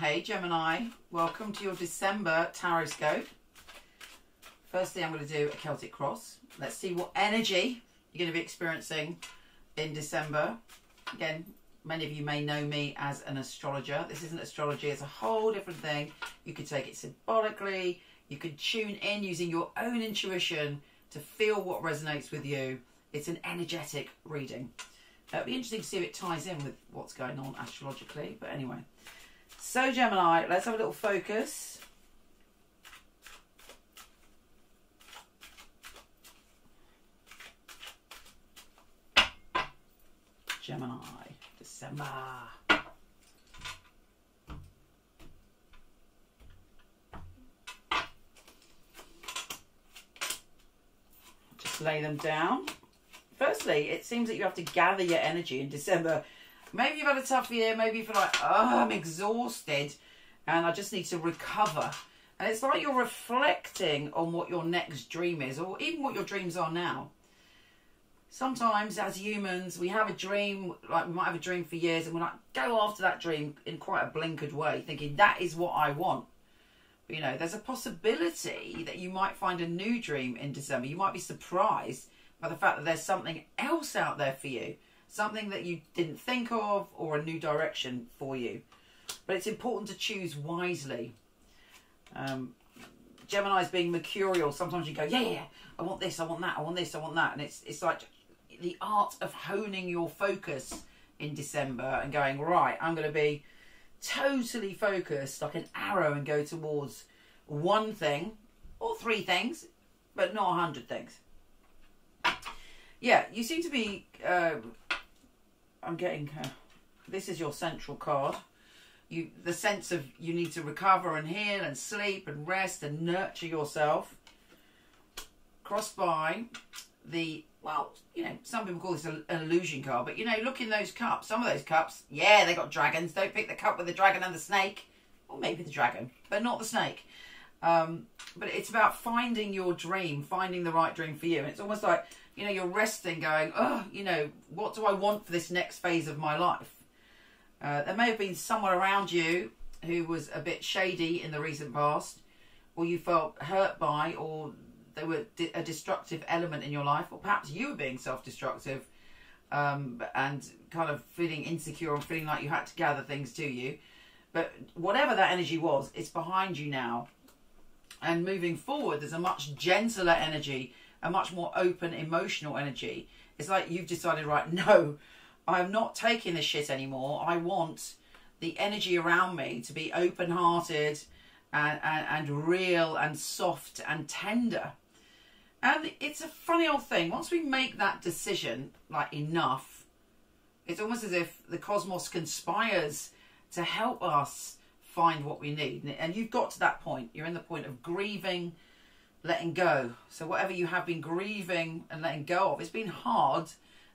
Hey Gemini, welcome to your December Tarotscope. Firstly, I'm going to do a Celtic cross. Let's see what energy you're going to be experiencing in December. Again, many of you may know me as an astrologer. This isn't astrology, it's a whole different thing. You could take it symbolically, you could tune in using your own intuition to feel what resonates with you. It's an energetic reading. It'll be interesting to see if it ties in with what's going on astrologically, but anyway. So Gemini, let's have a little focus. Gemini, December. Just lay them down. Firstly, it seems that you have to gather your energy in December. Maybe you've had a tough year, maybe you feel like, oh, I'm exhausted and I just need to recover. And it's like you're reflecting on what your next dream is, or even what your dreams are now. Sometimes as humans, we have a dream, like we might have a dream for years, and we're like, go after that dream in quite a blinkered way, thinking that is what I want. But, you know, there's a possibility that you might find a new dream in December. You might be surprised by the fact that there's something else out there for you. Something that you didn't think of, or a new direction for you. But it's important to choose wisely. Gemini's being mercurial. Sometimes you go, yeah, I want this, I want that, I want this, I want that. And it's like the art of honing your focus in December and going, right, I'm going to be totally focused like an arrow and go towards one thing or three things, but not 100 things. Yeah, you seem to be... I'm getting... this is your central card. The sense of you need to recover and heal and sleep and rest and nurture yourself. Crossed by the... Well, you know, some people call this an illusion card. But, you know, look in those cups. Some of those cups, yeah, they got dragons. Don't pick the cup with the dragon and the snake. Or maybe the dragon, but not the snake. But it's about finding your dream, finding the right dream for you. And it's almost like... You know, you're resting going, oh, you know, what do I want for this next phase of my life? There may have been someone around you who was a bit shady in the recent past, or you felt hurt by, or they were a destructive element in your life, or perhaps you were being self-destructive and kind of feeling insecure and feeling like you had to gather things to you. But whatever that energy was, it's behind you now. And moving forward, there's a much gentler energy, a much more open emotional energy. It's like you've decided, right, no, I'm not taking this shit anymore. I want the energy around me to be open-hearted and real and soft and tender. And it's a funny old thing. Once we make that decision, like enough, it's almost as if the cosmos conspires to help us find what we need. And you've got to that point. You're in the point of grieving, letting go. So whatever you have been grieving and letting go of, it's been hard,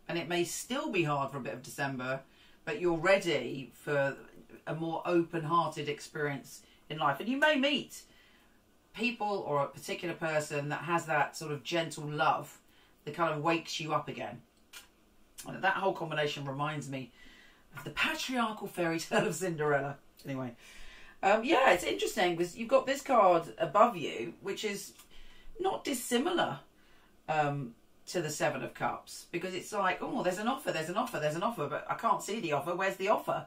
and it may still be hard for a bit of December, but you're ready for a more open-hearted experience in life. And you may meet people or a particular person that has that sort of gentle love that kind of wakes you up again. And that whole combination reminds me of the patriarchal fairy tale of Cinderella. Anyway, yeah, it's interesting because you've got this card above you, which is not dissimilar to the Seven of Cups, because it's like, oh, there's an offer, there's an offer, there's an offer, but I can't see the offer. Where's the offer?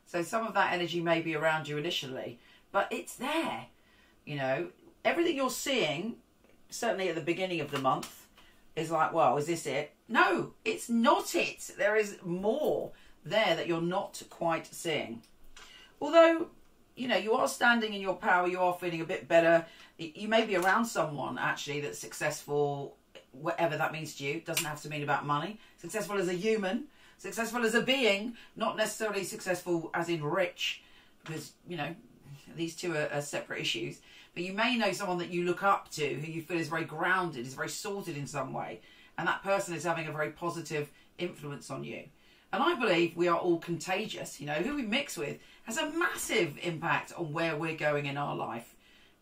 So some of that energy may be around you initially, but it's there. You know, everything you're seeing, certainly at the beginning of the month, is like, well, is this it? No, it's not it. There is more there that you're not quite seeing. Although, you know, you are standing in your power, you are feeling a bit better. You may be around someone, actually, that's successful, whatever that means to you. It doesn't have to mean about money. Successful as a human, successful as a being, not necessarily successful as in rich, because, you know, these two are separate issues. But you may know someone that you look up to, who you feel is very grounded, is very sorted in some way, and that person is having a very positive influence on you. And I believe we are all contagious. You know, who we mix with has a massive impact on where we're going in our life.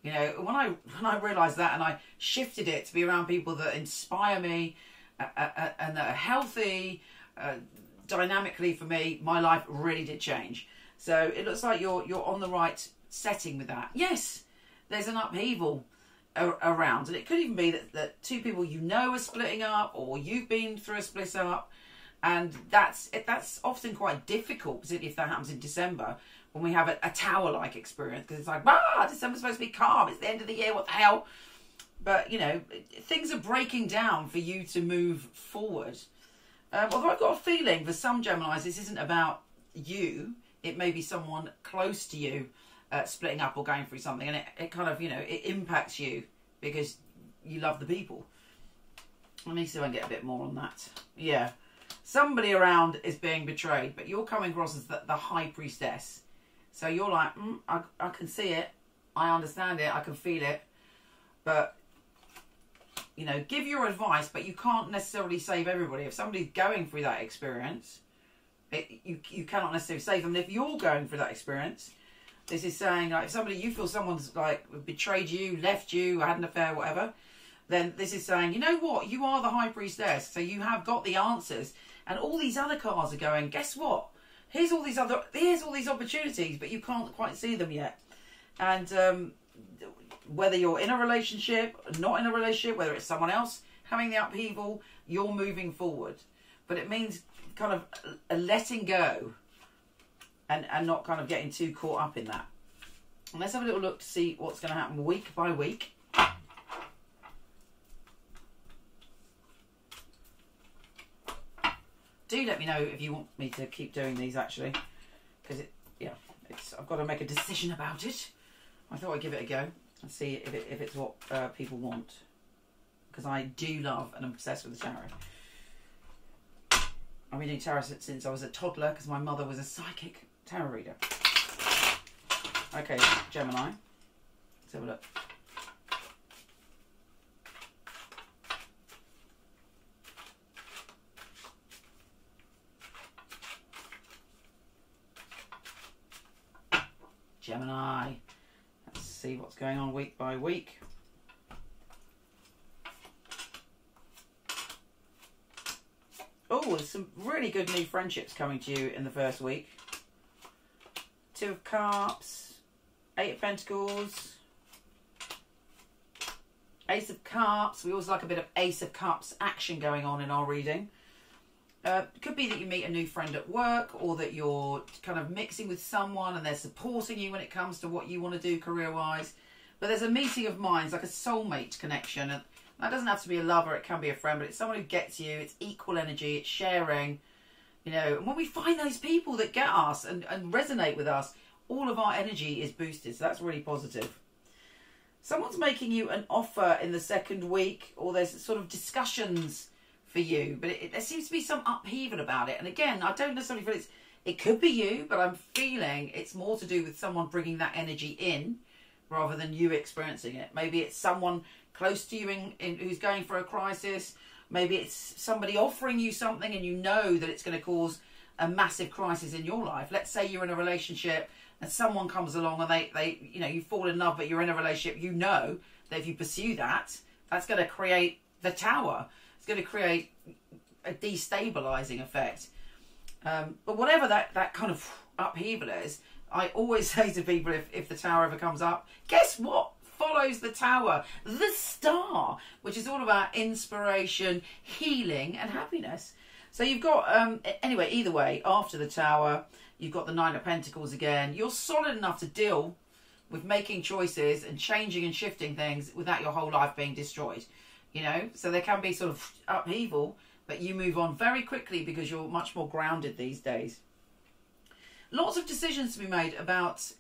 You know, when I realised that, and I shifted it to be around people that inspire me and that are healthy, dynamically for me, my life really did change. So it looks like you're on the right setting with that. Yes, there's an upheaval around, and it could even be that two people you know are splitting up, or you've been through a split up, and that's often quite difficult, particularly if that happens in December, when we have a tower-like experience, because it's like, December's supposed to be calm, it's the end of the year, what the hell? But, you know, things are breaking down for you to move forward. Although I've got a feeling for some Geminis, this isn't about you. It may be someone close to you splitting up or going through something, and it kind of, you know, it impacts you because you love the people. Let me see if I can get a bit more on that. Yeah. Somebody around is being betrayed, but you're coming across as the High Priestess. So you're like, I can see it. I understand it. I can feel it. But, you know, give your advice, but you can't necessarily save everybody. If somebody's going through that experience, you cannot necessarily save them. And if you're going through that experience, this is saying, like, if you feel someone's, like, betrayed you, left you, had an affair, whatever, then this is saying, you know what? You are the High Priestess, so you have got the answers. And all these other cards are going, guess what? Here's all these opportunities, but you can't quite see them yet. And whether you're in a relationship, not in a relationship, whether it's someone else having the upheaval, you're moving forward. But it means kind of a letting go and not kind of getting too caught up in that. And let's have a little look to see what's going to happen week by week. Do let me know if you want me to keep doing these, actually, because I've got to make a decision about it. I thought I'd give it a go and see if it's what people want, because I do love and I'm obsessed with the tarot. I've been doing tarot since I was a toddler, because my mother was a psychic tarot reader. Okay, Gemini. Let's have a look. Gemini. Let's see what's going on week by week. Oh, there's some really good new friendships coming to you in the first week. Two of Cups, Eight of Pentacles, Ace of Cups. We always like a bit of Ace of Cups action going on in our reading. It could be that you meet a new friend at work, or that you're kind of mixing with someone and they're supporting you when it comes to what you want to do career-wise. But there's a meeting of minds, like a soulmate connection. And that doesn't have to be a lover, it can be a friend, but it's someone who gets you. It's equal energy, it's sharing. You know, and when we find those people that get us and resonate with us, all of our energy is boosted. So that's really positive. Someone's making you an offer in the second week, or there's sort of discussions for you, but there seems to be some upheaval about it. And again, I don't necessarily feel it could be you, but I'm feeling it's more to do with someone bringing that energy in rather than you experiencing it. Maybe it's someone close to you who's going for a crisis. Maybe it's somebody offering you something and you know that it's going to cause a massive crisis in your life. Let's say you're in a relationship and someone comes along and they you know, you fall in love, but you're in a relationship. You know that if you pursue that, that's going to create the Tower. It's going to create a destabilizing effect. But whatever that kind of upheaval is, I always say to people, if the Tower ever comes up, guess what follows the Tower? The Star, which is all about inspiration, healing and happiness. So you've got, anyway, either way, after the Tower, you've got the Nine of Pentacles again. You're solid enough to deal with making choices and changing and shifting things without your whole life being destroyed. You know, so there can be sort of upheaval, but you move on very quickly because you're much more grounded these days. Lots of decisions to be made about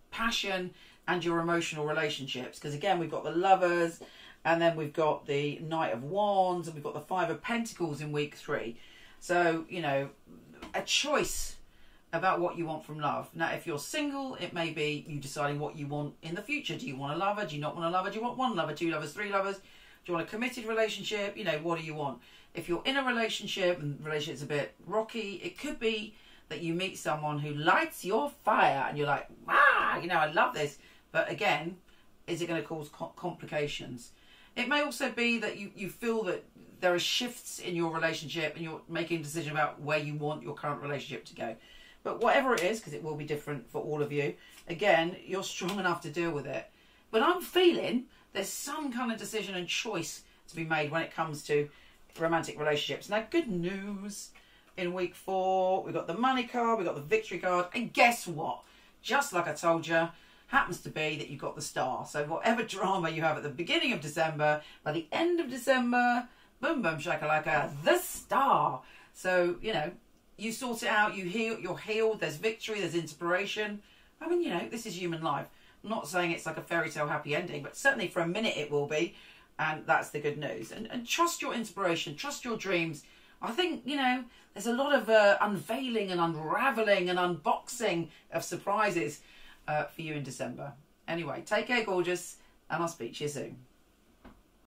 passion and your emotional relationships. Because again, we've got the Lovers, and then we've got the Knight of Wands, and we've got the Five of Pentacles in week 3. So, you know, a choice about what you want from love. Now, if you're single, it may be you deciding what you want in the future. Do you want a lover? Do you not want a lover? Do you want one lover, 2 lovers, 3 lovers? Do you want a committed relationship? You know, what do you want? If you're in a relationship and the relationship's a bit rocky, it could be that you meet someone who lights your fire and you're like, you know, I love this. But again, is it going to cause complications? It may also be that you feel that there are shifts in your relationship and you're making a decision about where you want your current relationship to go. But whatever it is, because it will be different for all of you, again, you're strong enough to deal with it. But I'm feeling there's some kind of decision and choice to be made when it comes to romantic relationships. Now, good news, in week 4, we've got the money card, we've got the victory card, and guess what? Just like I told you, happens to be that you've got the star. So whatever drama you have at the beginning of December, by the end of December, boom, boom, shakalaka, the star. So, you know, you sort it out, you're healed, there's victory, there's inspiration. I mean, you know, this is human life. I'm not saying it's like a fairy tale happy ending, but certainly for a minute it will be. And that's the good news. And trust your inspiration, trust your dreams. I think, you know, there's a lot of unveiling and unravelling and unboxing of surprises for you in December. Anyway, take care, gorgeous, and I'll speak to you soon.